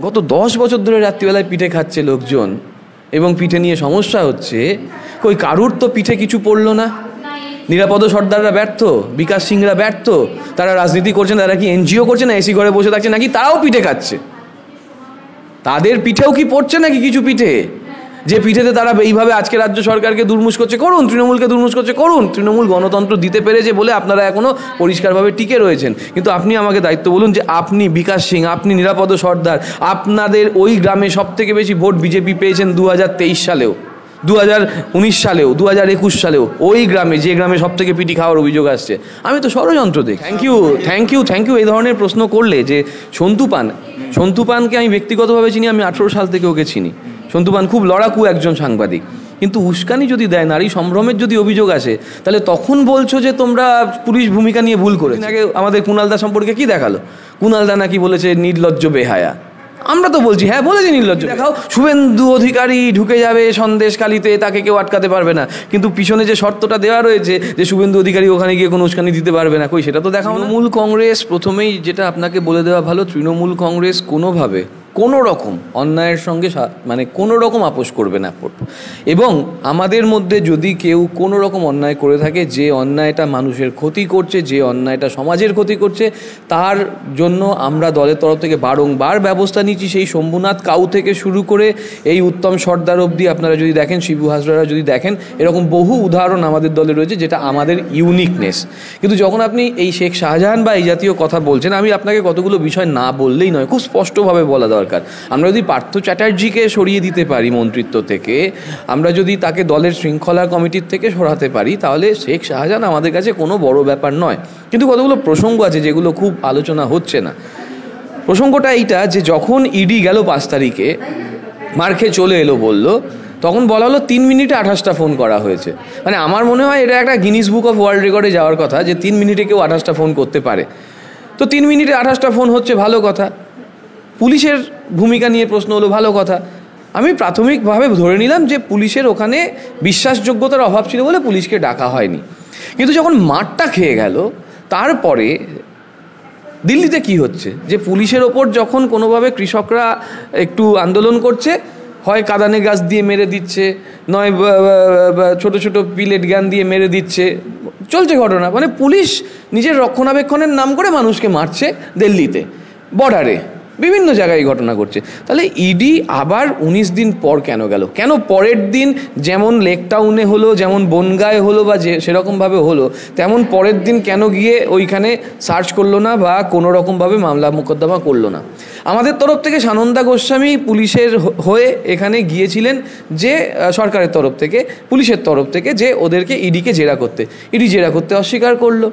গত 10 বছর ধরে রাত্রিবেলায় পিঠে খাচ্ছে লোকজন এবং পিঠে নিয়ে সমস্যা হচ্ছে, কই কারুর তো পিঠে কিছু পড়লো না। নিরাপদ সর্দাররা ব্যর্থ, বিকাশ সিংরা ব্যর্থ, তারা রাজনীতি করছেন, তারা কি এনজিও করছে না এসি ঘরে বসে থাকছে, নাকি তারাও পিঠে খাচ্ছে? তাদের পিঠেও কি পড়ছে নাকি কিছু পিঠে? যে পিঠেতে তারা এইভাবে আজকে রাজ্য সরকারকে দুর্মুষ করছে, করুন, তৃণমূলকে দুর্মুষ করছে, করুন। তৃণমূল গণতন্ত্র দিতে পেরেছে বলে আপনারা এখনও পরিষ্কারভাবে টিকে রয়েছেন। কিন্তু আপনি আমাকে দায়িত্ব বলুন যে আপনি বিকাশ সিং, আপনি নিরাপদ সর্দার, আপনাদের ওই গ্রামে সব থেকে বেশি ভোট বিজেপি পেয়েছেন 2023 সালেও, 2019 সালেও, 2021 সালেও, ওই গ্রামে, যে গ্রামে সব থেকে পিটি খাওয়ার অভিযোগ আসছে। আমি তো ষড়যন্ত্র দেখি। থ্যাংক ইউ এই ধরনের প্রশ্ন করলে। যে সন্তু পানকে আমি ব্যক্তিগতভাবে চিনি, আমি 18 সাল থেকে ওকে চিনি। সন্তু পান খুব লড়াকু একজন সাংবাদিক, কিন্তু উস্কানি যদি দেয়, নারী সম্ভ্রমের যদি অভিযোগ আসে, তাহলে তখন বলছো যে তোমরা পুলিশ ভূমিকা নিয়ে ভুল করেছো। আগে আমাদের কুণালদা সম্পর্কে কি দেখালো? কুণালদা নাকি বলেছে নির্লজ্জ বেহায়া। আমরা তো বলছি হ্যাঁ বলেছি নির্লজ্জ। দেখাও, শুভেন্দু অধিকারী ঢুকে যাবে সন্দেশখালিতে, তাকে কেউ আটকাতে পারবে না, কিন্তু পিছনে যে শর্তটা দেওয়া রয়েছে যে শুভেন্দু অধিকারী ওখানে গিয়ে কোনো উস্কানি দিতে পারবে না, কই সেটা তো দেখাও। তৃণমূল কংগ্রেস, প্রথমেই যেটা আপনাকে বলে দেওয়া ভালো, তৃণমূল কংগ্রেস কোনোভাবে কোনো রকম অন্যায়ের সঙ্গে মানে কোনো রকম আপোষ করবে না। এবং আমাদের মধ্যে যদি কেউ কোনো রকম অন্যায় করে থাকে, যে অন্যায়টা মানুষের ক্ষতি করছে, যে অন্যায়টা সমাজের ক্ষতি করছে, তার জন্য আমরা দলের তরফ থেকে বারংবার ব্যবস্থা নিচ্ছি। সেই শম্ভুনাথ কাউ থেকে শুরু করে এই উত্তম সর্দার অবধি আপনারা যদি দেখেন, শিবু হাজরারা যদি দেখেন, এরকম বহু উদাহরণ আমাদের দলে রয়েছে, যেটা আমাদের ইউনিকনেস। কিন্তু যখন আপনি এই শেখ শাহজাহান বা এই জাতীয় কথা বলছেন, আমি আপনাকে কতগুলো বিষয় না বললেই নয়, খুব স্পষ্টভাবে বলা দরকার। আমরা যদি পার্থ চ্যাটার্জিকে সরিয়ে দিতে পারি মন্ত্রিত্ব থেকে, আমরা যদি তাকে দলের শৃঙ্খলা কমিটির থেকে সরাতে পারি, তাহলে শেখ শাহজাহান আমাদের কাছে কোনো বড় ব্যাপার নয়। কিন্তু কতগুলো প্রসঙ্গ আছে যেগুলো খুব আলোচনা হচ্ছে না। প্রসঙ্গটা এইটা যে যখন ইডি গেল 5 তারিখে, মার খেয়ে চলে এলো বললো, তখন বলা হলো 3 মিনিটে 28টা ফোন করা হয়েছে। মানে আমার মনে হয় এটা একটা গিনিস বুক অফ ওয়ার্ল্ড রেকর্ডে যাওয়ার কথা, যে 3 মিনিটে কেউ 28টা ফোন করতে পারে। তো 3 মিনিটে 28টা ফোন হচ্ছে, ভালো কথা। পুলিশের ভূমিকা নিয়ে প্রশ্ন হলো, ভালো কথা। আমি প্রাথমিকভাবে ধরে নিলাম যে পুলিশের ওখানে বিশ্বাসযোগ্যতার অভাব ছিল বলে পুলিশকে ডাকা হয়নি। কিন্তু যখন মারটা খেয়ে গেল, তারপরে দিল্লিতে কি হচ্ছে, যে পুলিশের ওপর যখন কোনোভাবে কৃষকরা একটু আন্দোলন করছে, হয় কাঁদানে গাছ দিয়ে মেরে দিচ্ছে, নয় ছোট ছোট পিলেট গান দিয়ে মেরে দিচ্ছে, চলছে ঘটনা। মানে পুলিশ নিজের রক্ষণাবেক্ষণের নাম করে মানুষকে মারছে দিল্লিতে, বর্ডারে, বিভিন্ন জায়গায় ঘটনা ঘটছে। তাহলে ইডি আবার 19 দিন পর কেন গেল? কেন পরের দিন যেমন লেক টাউনে হলো, যেমন বনগাঁয়ে হলো, বা যে সেরকমভাবে হলো, তেমন পরের দিন কেন গিয়ে ওইখানে সার্চ করলো না বা কোনো রকমভাবে মামলা মোকদ্দমা করলো না? আমাদের তরফ থেকে সানন্দা গোস্বামী পুলিশের হয়ে এখানে গিয়েছিলেন, যে সরকারের তরফ থেকে, পুলিশের তরফ থেকে, যে ওদেরকে ইডিকে জেরা করতে। ইডি জেরা করতে অস্বীকার করলো।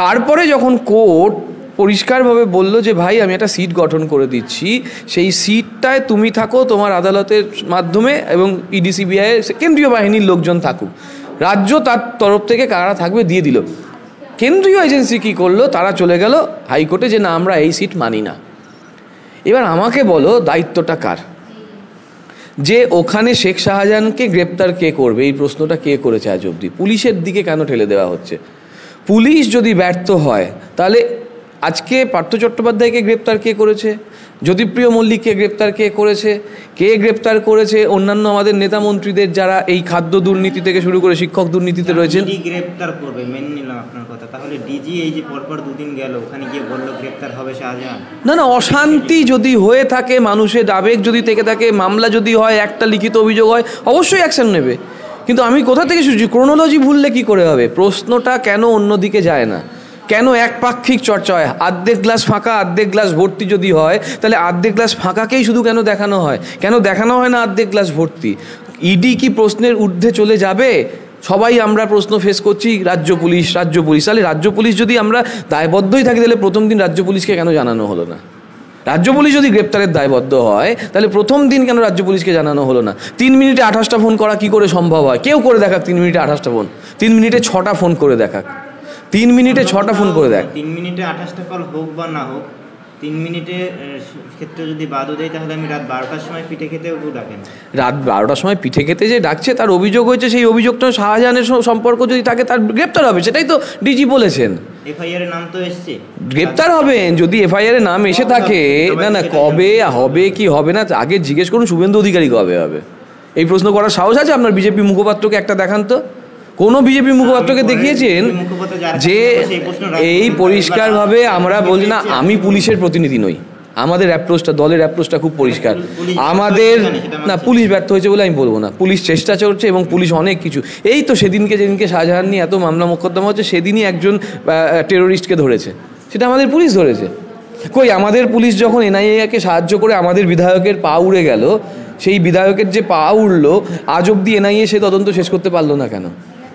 তারপরে যখন কোর্ট পরিষ্কারভাবে বলল যে ভাই আমি একটা সিট গঠন করে দিচ্ছি, সেই সিটটায় তুমি থাকো তোমার আদালতের মাধ্যমে, এবং ইডি সিবিআই কেন্দ্রীয় বাহিনীর লোকজন থাকুক, রাজ্য তার তরফ থেকে কারা থাকবে দিয়ে দিল। কেন্দ্রীয় এজেন্সি কি করলো, তারা চলে গেল হাইকোর্টে যে না, আমরা এই সিট মানি না। এবার আমাকে বলো দায়িত্বটা কার? যে ওখানে শেখ শাহজাহানকে গ্রেপ্তার কে করবে, এই প্রশ্নটা কে করেছে আজ অবধি? পুলিশের দিকে কেন ঠেলে দেওয়া হচ্ছে? পুলিশ যদি ব্যর্থ হয়, তাহলে আজকে পার্থ চট্টোপাধ্যায়কে গ্রেপ্তার কে করেছে? জ্যোতিপ্রিয় মল্লিককে গ্রেপ্তার কে করেছে? কে গ্রেপ্তার করেছে অন্যান্য আমাদের নেতা মন্ত্রীদের, যারা এই খাদ্য দুর্নীতি থেকে শুরু করে শিক্ষক দুর্নীতিতে রয়েছেন? গ্রেপ্তার করবে, মেনে নিলাম আপনার কথা। তাহলে ডিজি এই যে পরপর 2 দিন গেল, ওখানে গিয়ে বললো গ্রেপ্তার হবে শাহজাহান। না, অশান্তি যদি হয়ে থাকে, মানুষের আবেগ যদি থেকে থাকে, মামলা যদি হয়, একটা লিখিত অভিযোগ হয়, অবশ্যই অ্যাকশন নেবে। কিন্তু আমি কোথা থেকে শুনছি? ক্রোনোলজি ভুললে কি করে হবে? প্রশ্নটা কেন অন্যদিকে যায় না? কেন একপাক্ষিক চর্চা হয়? অর্ধেক গ্লাস ফাঁকা, অর্ধেক গ্লাস ভর্তি যদি হয়, তাহলে অর্ধেক গ্লাস ফাঁকাকেই শুধু কেন দেখানো হয়? কেন দেখানো হয় না অর্ধেক গ্লাস ভর্তি? ইডি কি প্রশ্নের ঊর্ধ্বে চলে যাবে? সবাই আমরা প্রশ্ন ফেস করছি রাজ্য পুলিশ। তাহলে রাজ্য পুলিশ যদি আমরা দায়বদ্ধই থাকি, তাহলে প্রথম দিন রাজ্য পুলিশকে কেন জানানো হলো না? রাজ্য পুলিশ যদি গ্রেপ্তারের দায়বদ্ধ হয়, তাহলে প্রথম দিন কেন রাজ্য পুলিশকে জানানো হলো না? 3 মিনিটে 28টা ফোন করা কি করে সম্ভব হয়? কেউ করে দেখাক 3 মিনিটে 28টা ফোন। 3 মিনিটে 6টা ফোন করে দেখাক। 3 মিনিটে 6টা ফোন করে দেখ। 3 মিনিটে 28টা কল হোক বা না হোক, 3 মিনিটের ক্ষেত্রে যদি বাদও দেয়, তাহলে আমি রাত 12টার সময় পিঠে খেতেও ডাকেন। রাত 12টার সময় পিঠে খেতে যে ডাকছে, তার অভিযোগ হয়েছে, সেই অভিযোগটা শাহজাহানের সম্পর্ক যদি থাকে, তার গ্রেপ্তার হবে, সেটাই তো ডিজি বলেছেন। এফআইআর এর নাম তো এসেছে, গ্রেপ্তার হবেন যদি এফআইআর এর নাম এসে থাকে। না কবে হবে কি হবে না আগে জিজ্ঞেস করুন শুভেন্দু অধিকারী কবে হবে। এই প্রশ্ন করার সাহস আছে আপনার? বিজেপি মুখপাত্রকে একটা দেখান তো, কোনো বিজেপি মুখপাত্রকে দেখিয়েছেন যে এই পরিষ্কারভাবে আমরা বলছি না আমি পুলিশের প্রতিনিধি নই, আমাদের অ্যাপ্রোচটা দলের অ্যাপ্রোচটা খুব পরিষ্কার। আমাদের না পুলিশ ব্যর্থ হয়েছে বলে আমি বলবো না, পুলিশ চেষ্টা করছে এবং পুলিশ অনেক কিছু। এই তো যেদিনকে শাহজাহান নিয়ে এত মামলা মোকদ্দমা হচ্ছে সেদিনই একজন টেরোরিস্টকে ধরেছে, সেটা আমাদের পুলিশ ধরেছে। কই আমাদের পুলিশ যখন এনআইএকে সাহায্য করে আমাদের বিধায়কের পা উড়ে গেল, সেই বিধায়কের যে পা উড়লো আজ অব্দি এনআইএ সে তদন্ত শেষ করতে পারলো না কেন?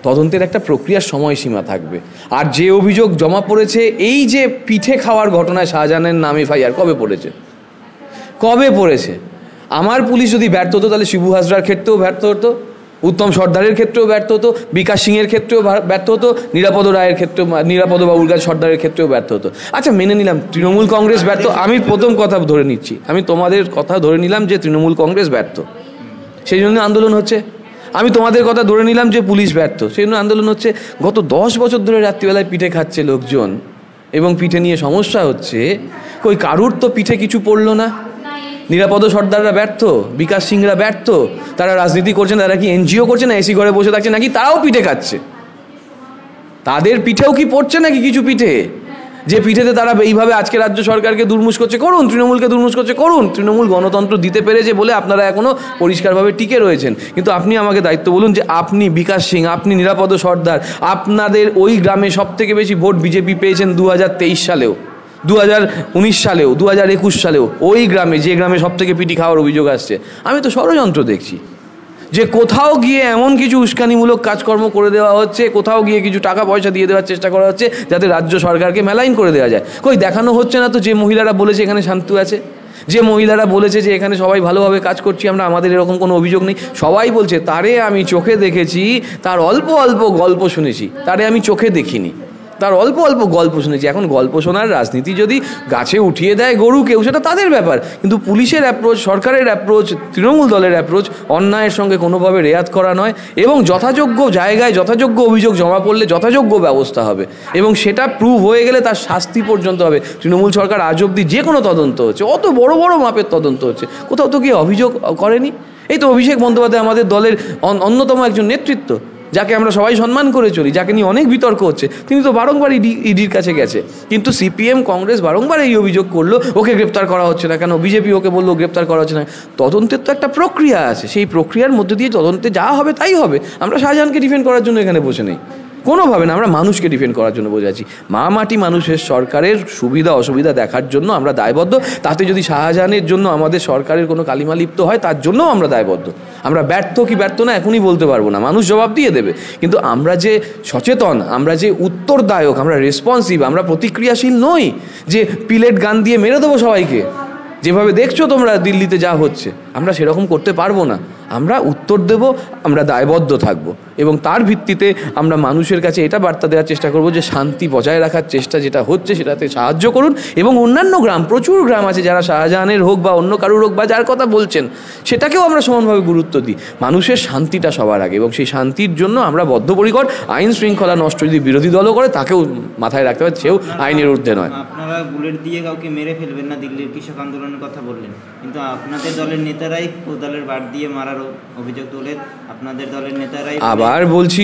তদন্তের একটা প্রক্রিয়ার সময়সীমা থাকবে। আর যে অভিযোগ জমা পড়েছে এই যে পিঠে খাওয়ার ঘটনায় শাহজাহানের নামে এফআইআর কবে পড়েছে? আমার পুলিশ যদি ব্যর্থ হতো তাহলে শিবু হাজরার ক্ষেত্রেও ব্যর্থ হতো, উত্তম সর্দারের ক্ষেত্রেও ব্যর্থ হতো, বিকাশ সিংয়ের ক্ষেত্রেও ব্যর্থ হতো, নিরাপদ রায়ের ক্ষেত্রেও, নিরাপদ বাবুর কাছে সর্দারের ক্ষেত্রেও ব্যর্থ হতো। আচ্ছা মেনে নিলাম তৃণমূল কংগ্রেস ব্যর্থ, আমি প্রথম কথা ধরে নিচ্ছি, আমি তোমাদের কথা ধরে নিলাম যে তৃণমূল কংগ্রেস ব্যর্থ, সেই জন্য আন্দোলন হচ্ছে। আমি তোমাদের কথা ধরে নিলাম যে পুলিশ ব্যর্থ, সেই জন্য আন্দোলন হচ্ছে। গত 10 বছর ধরে রাত্রিবেলায় পিঠে খাচ্ছে লোকজন এবং পিঠে নিয়ে সমস্যা হচ্ছে। কই কারুর তো পিঠে কিছু পড়লো না। নিরাপদ সর্দাররা ব্যর্থ, বিকাশ সিংরা ব্যর্থ, তারা রাজনীতি করছেন, তারা কি এনজিও করছে না এসি ঘরে বসে থাকছে নাকি তারাও পিঠে খাচ্ছে? তাদের পিঠেও কি পড়ছে নাকি কিছু পিঠে? যে পিঠেতে তারা এইভাবে আজকে রাজ্য সরকারকে দুর্মুষ করছে করুন, তৃণমূলকে দুর্মুষ করছে করুন। তৃণমূল গণতন্ত্র দিতে পেরেছে বলে আপনারা এখনও পরিষ্কারভাবে টিকে রয়েছেন। কিন্তু আপনি আমাকে দায়িত্ব বলুন যে আপনি বিকাশ সিং, আপনি নিরাপদ সর্দার, আপনাদের ওই গ্রামে সবথেকে বেশি ভোট বিজেপি পেয়েছেন 2023 সালেও, 2019 সালেও, 2021 সালেও। ওই গ্রামে, যে গ্রামে সবথেকে পিটি খাওয়ার অভিযোগ আসছে, আমি তো ষড়যন্ত্র দেখছি যে কোথাও গিয়ে এমন কিছু উস্কানিমূলক কাজকর্ম করে দেওয়া হচ্ছে, কোথাও গিয়ে কিছু টাকা পয়সা দিয়ে দেওয়ার চেষ্টা করা হচ্ছে যাতে রাজ্য সরকারকে মেলাইন করে দেওয়া যায়। কই দেখানো হচ্ছে না তো যে মহিলারা বলেছে এখানে শান্তি আছে, যে মহিলারা বলেছে যে এখানে সবাই ভালোভাবে কাজ করছি আমরা, আমাদের এরকম কোনো অভিযোগ নেই। সবাই বলছে, তারে আমি চোখে দেখেছি, তার অল্প অল্প গল্প শুনেছি, তারে আমি চোখে দেখিনি, তার অল্প অল্প গল্প শুনেছি। এখন গল্প শোনার রাজনীতি যদি গাছে উঠিয়ে দেয় গরু কেউ, সেটা তাদের ব্যাপার। কিন্তু পুলিশের অ্যাপ্রোচ, সরকারের অ্যাপ্রোচ, তৃণমূল দলের অ্যাপ্রোচ অন্যায়ের সঙ্গে কোনোভাবে রেয়াত করা নয়, এবং যথাযোগ্য জায়গায় যথাযোগ্য অভিযোগ জমা পড়লে যথাযোগ্য ব্যবস্থা হবে, এবং সেটা প্রুভ হয়ে গেলে তার শাস্তি পর্যন্ত হবে। তৃণমূল সরকার আজ অবধি যে কোনো তদন্ত হচ্ছে, অত বড় বড় মাপের তদন্ত হচ্ছে, কোথাও তো গিয়ে অভিযোগ করেনি। এই তো অভিষেক বন্দ্যোপাধ্যায় আমাদের দলের অন্যতম একজন নেতৃত্ব, যাকে আমরা সবাই সম্মান করে চলি, যাকে নিয়ে অনেক বিতর্ক হচ্ছে, তিনি তো বারংবার ইডির কাছে গেছে। কিন্তু সিপিএম কংগ্রেস বারংবার এই অভিযোগ করলো ওকে গ্রেপ্তার করা হচ্ছে না কেন, বিজেপি ওকে বললো গ্রেপ্তার করা হচ্ছে না। তদন্তের তো একটা প্রক্রিয়া আছে, সেই প্রক্রিয়ার মধ্যে দিয়ে তদন্তে যা হবে তাই হবে। আমরা শাহজাহানকে ডিফেন্ড করার জন্য এখানে বসে নেই, কোনোভাবে না, আমরা মানুষকে ডিফেন্ড করার জন্য বোঝাচ্ছি। মা মাটি মানুষের সরকারের সুবিধা অসুবিধা দেখার জন্য আমরা দায়বদ্ধ। তাতে যদি শাহজাহানের জন্য আমাদের সরকারের কোনো কালিমা লিপ্ত হয় তার জন্যও আমরা দায়বদ্ধ। আমরা ব্যর্থ কি ব্যর্থ না এখনই বলতে পারবো না, মানুষ জবাব দিয়ে দেবে। কিন্তু আমরা যে সচেতন, আমরা যে উত্তরদায়ক, আমরা রেসপন্সিভ, আমরা প্রতিক্রিয়াশীল নই যে পিলেট গান দিয়ে মেরে দেবো সবাইকে, যেভাবে দেখছো তোমরা দিল্লিতে যা হচ্ছে। আমরা সেরকম করতে পারবো না, আমরা উত্তর দেব, আমরা দায়বদ্ধ থাকব, এবং তার ভিত্তিতে আমরা মানুষের কাছে এটা বার্তা দেওয়ার চেষ্টা করব যে শান্তি বজায় রাখার চেষ্টা যেটা হচ্ছে সেটাতে সাহায্য করুন। এবং অন্যান্য গ্রাম, প্রচুর গ্রাম আছে যারা শাহজাহানের হোক বা অন্য কারুর হোক বা যার কথা বলছেন, সেটাকেও আমরা সমানভাবে গুরুত্ব দিই। মানুষের শান্তিটা সবার আগে, এবং সেই শান্তির জন্য আমরা বদ্ধপরিকর। আইন শৃঙ্খলা নষ্ট যদি বিরোধী দলও করে তাকেও মাথায় রাখতে হবে, সেও আইনের ঊর্ধ্বে নয়। আপনারা বুলেট দিয়ে কাউকে মেরে ফেলবেন না, দিল্লির কৃষক আন্দোলনের কথা বললেন, কিন্তু আপনাদের দলের নেতারাই কোদালের বাট দিয়ে মারার অভিযোগ তোলেন। আপনাদের দলের নেতারাই, আবার বলছি,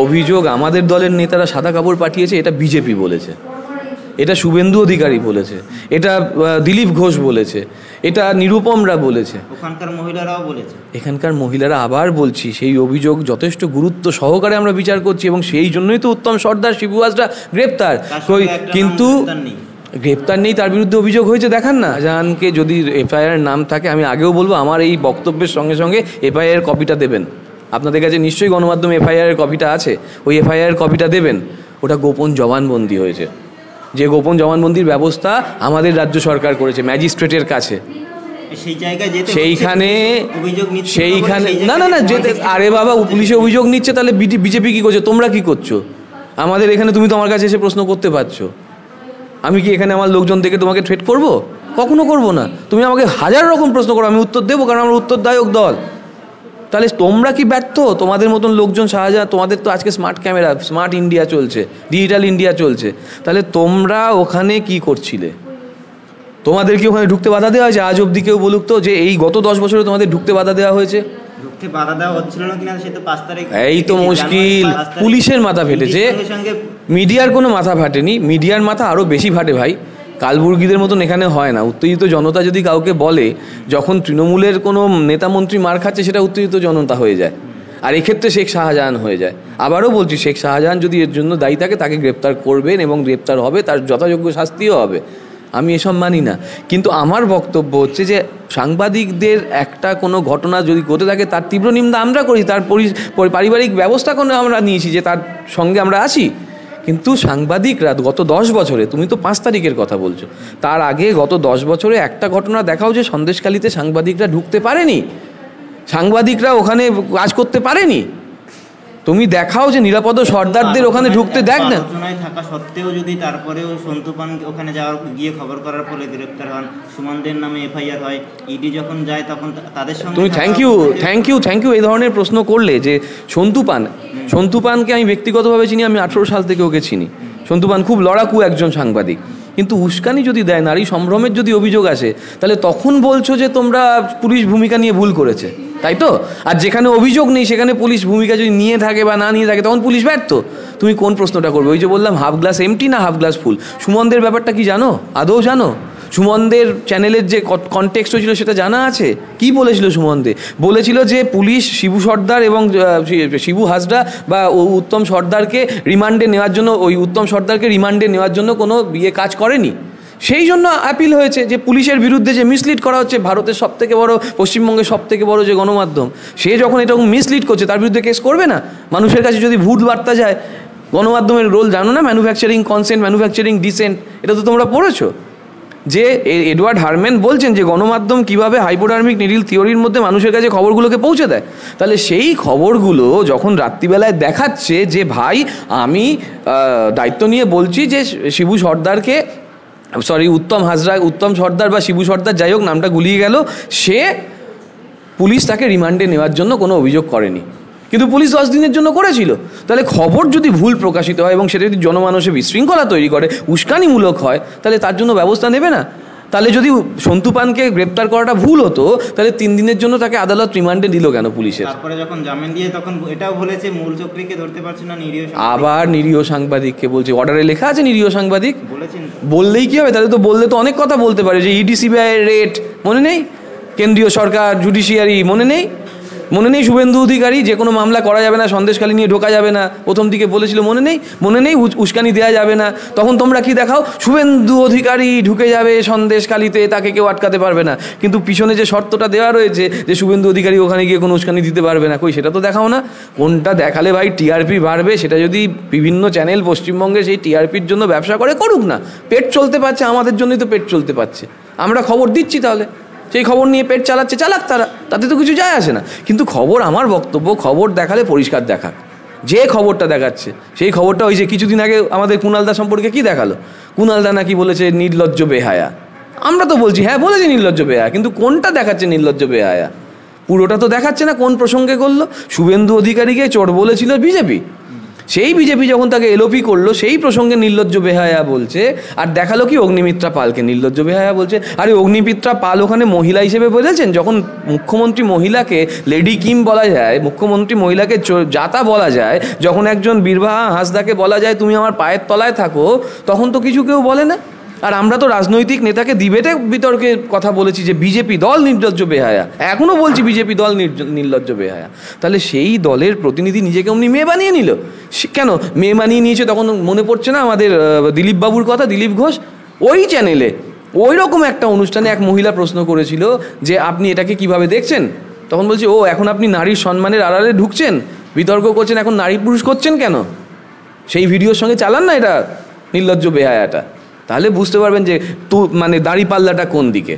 অভিযোগ আমাদের দলের নেতারা সাদা কাপড় পাঠিয়েছে এটা বিজেপি বলেছে, এটা শুভেন্দু অধিকারী বলেছে, এটা দিলীপ ঘোষ বলেছে, এটা নিরুপমরা বলেছে, ওখানকার মহিলারাও বলেছে। এখানকার মহিলারা, আবার বলছি, সেই অভিযোগ যথেষ্ট গুরুত্ব সহকারে আমরা বিচার করছি, এবং সেই জন্যই তো উত্তম সর্দার, শিবু হাজরা গ্রেপ্তার। কিন্তু গ্রেপ্তার নেই, তার বিরুদ্ধে অভিযোগ হয়েছে, দেখান না। শাহজাহানকে যদি এফআইআর নাম থাকে, আমি আগেও বলবো, আমার এই বক্তব্যের সঙ্গে সঙ্গে এফআইআর কপিটা দেবেন। আপনাদের কাছে নিশ্চয়ই গণমাধ্যমে এফআইআর কপিটা আছে, ওই এফআইআর কপিটা দেবেন। ওটা গোপন জবানবন্দি হয়েছে, যে গোপন জবানবন্দির ব্যবস্থা আমাদের রাজ্য সরকার করেছে ম্যাজিস্ট্রেটের কাছে। সেইখানে না না না যেতে, আরে বাবা, পুলিশে অভিযোগ নিচ্ছে, তাহলে বিজেপি কি করছে, তোমরা কি করছো আমাদের এখানে? তুমি তো আমার কাছে এসে প্রশ্ন করতে পারছো, আমি কি এখানে আমার লোকজন থেকে তোমাকে থ্রেট করব? কখনো করব না। তুমি আমাকে হাজার রকম প্রশ্ন করো, আমি উত্তর দেবো, কারণ আমরা উত্তরদায়ক দল। তাহলে তোমরা কি ব্যর্থ? তোমাদের মতন লোকজন শাহজাহান, তোমাদের তো আজকে স্মার্ট ক্যামেরা, স্মার্ট ইন্ডিয়া চলছে, ডিজিটাল ইন্ডিয়া চলছে, তাহলে তোমরা ওখানে কি করছিলে? তোমাদের কি ওখানে ঢুকতে বাধা দেওয়া হয়েছে? আজ অবধি কেউ বলুক তো যে এই গত 10 বছরে তোমাদের ঢুকতে বাধা দেওয়া হয়েছে? ঢুকতে বাধা দেওয়া হচ্ছিল না কিনা সে তো 5 তারিখ, এই তো মুশকিল। পুলিশের মাথা ফেটেছে, মিডিয়ার কোনো মাথা ফাটেনি। মিডিয়ার মাথা আরও বেশি ফাটে ভাই, কালবুর্গীদের মতন এখানে হয় না। উত্তেজিত জনতা যদি কাউকে বলে, যখন তৃণমূলের কোনো নেতামন্ত্রী মার খাচ্ছে সেটা উত্তেজিত জনতা হয়ে যায়, আর এক্ষেত্রে শেখ শাহজাহান হয়ে যায়। আবারও বলছি, শেখ শাহজাহান যদি এর জন্য দায়ী থাকে তাকে গ্রেপ্তার করবেন এবং গ্রেপ্তার হবে, তার যথাযোগ্য শাস্তিও হবে। আমি এসব মানি না, কিন্তু আমার বক্তব্য হচ্ছে যে সাংবাদিকদের একটা কোনো ঘটনা যদি ঘটে থাকে তার তীব্র নিন্দা আমরা করি, তার পারিবারিক ব্যবস্থা কোনো আমরা নিয়েছি যে তার সঙ্গে আমরা আছি, কিন্তু সাংবাদিকরা গত 10 বছরে, তুমি তো 5 তারিখের কথা বলছো, তার আগে গত 10 বছরে একটা ঘটনা দেখাও যে সন্দেশখালিতে সাংবাদিকরা ঢুকতে পারেনি, সাংবাদিকরা ওখানে কাজ করতে পারেনি। তুমি দেখাও যে নিরাপদ সর্দারদের ওখানে ঢুকতে দেখ না। আলোচনায় থাকা সত্ত্বেও যদি তারপরেও সন্তু পান ওখানে যাওয়ার গিয়ে খবর করার ফলে গ্রেপ্তার হন, সুমনদের নামে এফআইআর হয়, ইডি যখন যায় তখন তাদের সঙ্গে তুমি থ্যাংক ইউ এই ধরনের প্রশ্ন করলে। যে সন্তু পানকে আমি ব্যক্তিগতভাবে চিনি, আমি 18 সাল থেকে ওকে চিনি। সন্তু পান খুব লড়াকু একজন সাংবাদিক, কিন্তু উস্কানি যদি দেয়, নারী সম্ভ্রমের যদি অভিযোগ আসে, তাহলে তখন বলছো যে তোমরা পুলিশ ভূমিকা নিয়ে ভুল করেছে, তাই তো? আর যেখানে অভিযোগ নেই সেখানে পুলিশ ভূমিকা যদি নিয়ে থাকে বা না নিয়ে থাকে তখন পুলিশ ব্যর্থ। তুমি কোন প্রশ্নটা করবে? ওই যে বললাম হাফ গ্লাস এমটি না হাফ গ্লাস ফুল। সুমনদের ব্যাপারটা কি জানো? আদৌ জানো? সুমনদের চ্যানেলের যে কনটেক্সট হয়েছিল সেটা জানা আছে? কি বলেছিল সুমনদে? বলেছিল যে পুলিশ শিবু সর্দার এবং শিবু হাজরা বা উত্তম সর্দারকে রিমান্ডে নেওয়ার জন্য, ওই উত্তম সর্দারকে রিমান্ডে নেওয়ার জন্য কোনো কাজ করেনি। সেই জন্য আপিল হয়েছে যে পুলিশের বিরুদ্ধে যে মিসলিড করা হচ্ছে, ভারতের সবথেকে বড়, পশ্চিমবঙ্গের সবথেকে বড় যে গণমাধ্যম, সে যখন এরকম মিসলিড করছে তার বিরুদ্ধে কেস করবে না? মানুষের কাছে যদি ভুল বার্তা যায়, গণমাধ্যমের রোল জানো না? ম্যানুফ্যাকচারিং কনসেন্ট, ম্যানুফ্যাকচারিং ডিসেন্ট, এটা তো তোমরা পড়েছো। যে এডওয়ার্ড হারম্যান বলছেন যে গণমাধ্যম কীভাবে হাইপোডার্মিক নিডিল থিওরির মধ্যে মানুষের কাছে খবরগুলোকে পৌঁছে দেয়। তাহলে সেই খবরগুলো যখন রাত্রিবেলায় দেখাচ্ছে যে ভাই আমি দায়িত্ব নিয়ে বলছি যে শিবু সর্দারকে, উত্তম সর্দার বা শিবু সর্দার, যাই হোক নামটা গুলিয়ে গেল, সে পুলিশ তাকে রিমান্ডে নেওয়ার জন্য কোনো অভিযোগ করেনি, কিন্তু পুলিশ 10 দিনের জন্য করেছিল। তাহলে খবর যদি ভুল প্রকাশিত হয় এবং সেটা যদি জনমানসে বিশৃঙ্খলা তৈরি করে, উস্কানিমূলক হয়, তাহলে তার জন্য ব্যবস্থা নেবে না? তাহলে যদি সন্তু পানকে গ্রেপ্তার করাটা ভুল হতো, তাহলে 3 দিনের জন্য তাকে আদালত রিমান্ডে দিল কেন পুলিশের? তারপরে যখন জামিন দিয়ে তখন এটাও বলেছে মূল চক্রীকে ধরতে পারছে না, নিরীহ আবার নিরীহ সাংবাদিককে বলছে। অর্ডারে লেখা আছে নিরীহ সাংবাদিক বলেছেন, বললেই কি হবে? তাহলে তো বললে তো অনেক কথা বলতে পারে, যে ইডি সিবিআই রেট মনে নেই, কেন্দ্রীয় সরকার জুডিশিয়ারি মনে নেই, শুভেন্দু অধিকারী যে কোনো মামলা করা যাবে না, সন্দেশখালী নিয়ে ঢোকা যাবে না, প্রথম দিকে বলেছিল, মনে নেই উস্কানি দেওয়া যাবে না। তখন তোমরা কি দেখাও? শুভেন্দু অধিকারী ঢুকে যাবে সন্দেশখালীতে, তাকে কেউ আটকাতে পারবে না, কিন্তু পিছনে যে শর্তটা দেওয়া রয়েছে যে শুভেন্দু অধিকারী ওখানে গিয়ে কোনো উস্কানি দিতে পারবে না, কই সেটা তো দেখাও না। কোনটা দেখালে ভাই টিআরপি বাড়বে? সেটা যদি বিভিন্ন চ্যানেল পশ্চিমবঙ্গে সেই টিআরপির জন্য ব্যবসা করে, করুক না, পেট চলতে পারছে, আমাদের জন্যই তো পেট চলতে পারছে, আমরা খবর দিচ্ছি, তাহলে সেই খবর নিয়ে পেট চালাচ্ছে, চালাক তারা, তাতে তো কিছু যায় আসে না। কিন্তু খবর, আমার বক্তব্য, খবর দেখালে পরিষ্কার দেখাক। যে খবরটা দেখাচ্ছে সেই খবরটা, ওই যে কিছুদিন আগে আমাদের কুণালদা সম্পর্কে কি দেখালো, কুণালদা নাকি বলেছে নির্লজ্জ বেহায়া। আমরা তো বলছি হ্যাঁ বলেছে নির্লজ্জ বেহায়া, কিন্তু কোনটা দেখাচ্ছে নির্লজ্জ বেহায়া? পুরোটা তো দেখাচ্ছে না। কোন প্রসঙ্গে করলো? শুভেন্দু অধিকারীকে চোর বলেছিল বিজেপি, সেই বিজেপি যখন তাকে এলোপি করলো সেই প্রসঙ্গে নির্লজ্জ বেহায়া বলছে, আর দেখালো কি অগ্নিমিত্রা পালকে নির্লজ্জ বেহায়া বলছে। আরে অগ্নিমিত্রা পাল ওখানে মহিলা হিসেবে বলেছেন, যখন মুখ্যমন্ত্রী মহিলাকে লেডি কিম বলা যায়, মুখ্যমন্ত্রী মহিলাকে জাতা বলা যায়, যখন একজন বীরবাহা হাঁসদাকে বলা যায় তুমি আমার পায়ের তলায় থাকো, তখন তো কিছু কেউ বলে না। আর আমরা তো রাজনৈতিক নেতাকে ডিবেটে বিতর্কে কথা বলেছি যে বিজেপি দল নির্লজ্জ বেহায়া, এখনও বলছি বিজেপি দল নির্লজ্জ বেহায়া। তাহলে সেই দলের প্রতিনিধি নিজেকে অমনি মেয়ে বানিয়ে নিল। কেন মেয়ে বানিয়ে নিয়েছে? তখন মনে পড়ছে না আমাদের দিলীপ বাবুর কথা, দিলীপ ঘোষ ওই চ্যানেলে ওই রকম একটা অনুষ্ঠানে এক মহিলা প্রশ্ন করেছিল যে আপনি এটাকে কিভাবে দেখছেন? তখন বলছি ও এখন আপনি নারীর সম্মানের আড়ালে ঢুকছেন, বিতর্ক করছেন, এখন নারী পুরুষ করছেন কেন? সেই ভিডিওর সঙ্গে চালান না এটা নির্লজ্জ বেহায়াটা, তাহলে বুঝতে পারবেন যে মানে দাড়ি পাল্লাটা কোন দিকে।